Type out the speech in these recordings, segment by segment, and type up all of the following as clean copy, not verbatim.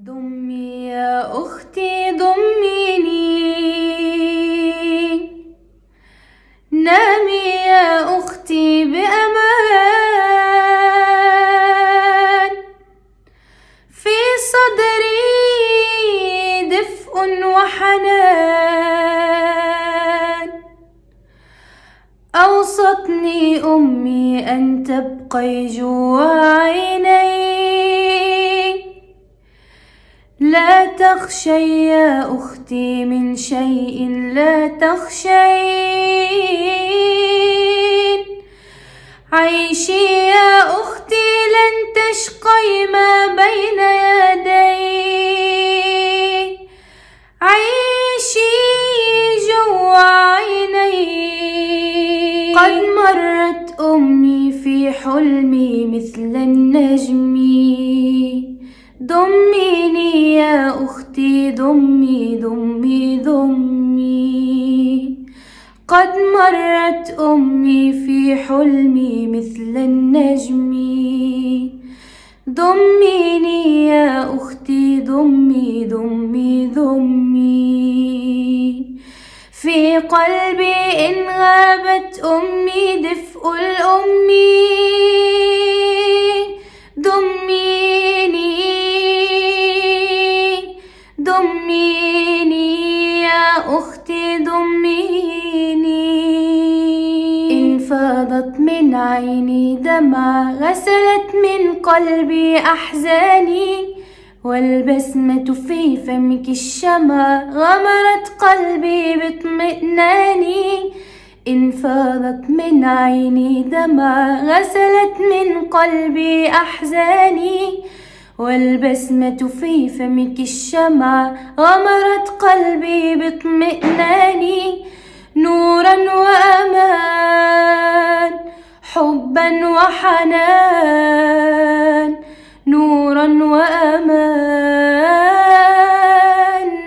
ضمي يا أختي ضميني، نامي يا أختي بأمان، في صدري دفء وحنان. أوصتني أمي أن تبقي جوا عيني، لا تخشي يا أختي من شيء لا تخشين، عيشي يا أختي لن تشقي ما بين يدي، عيشي جوا عيني. قد مرت أمي في حلمي مثل النجم، ضميني يا أختي ضمي ضمي ضمي. قد مرت أمي في حلمي مثل النجم، ضميني يا أختي ضمي ضمي ضمي. في قلبي إن غابت أمي دفء الأم، ضميني ضميني يا أختي ضميني. إن فاضت من عيني دمع غسلت من قلبي أحزاني، والبسمة في فمك الشمع غمرت قلبي باطمئناني. إن فاضت من عيني دمع غسلت من قلبي أحزاني، والبسمة في فمك الشمع غمرت قلبي باطمئناني. نورا وأمان، حبا وحنان، نورا وأمان،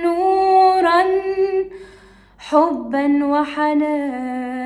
نورا حبا وحنان.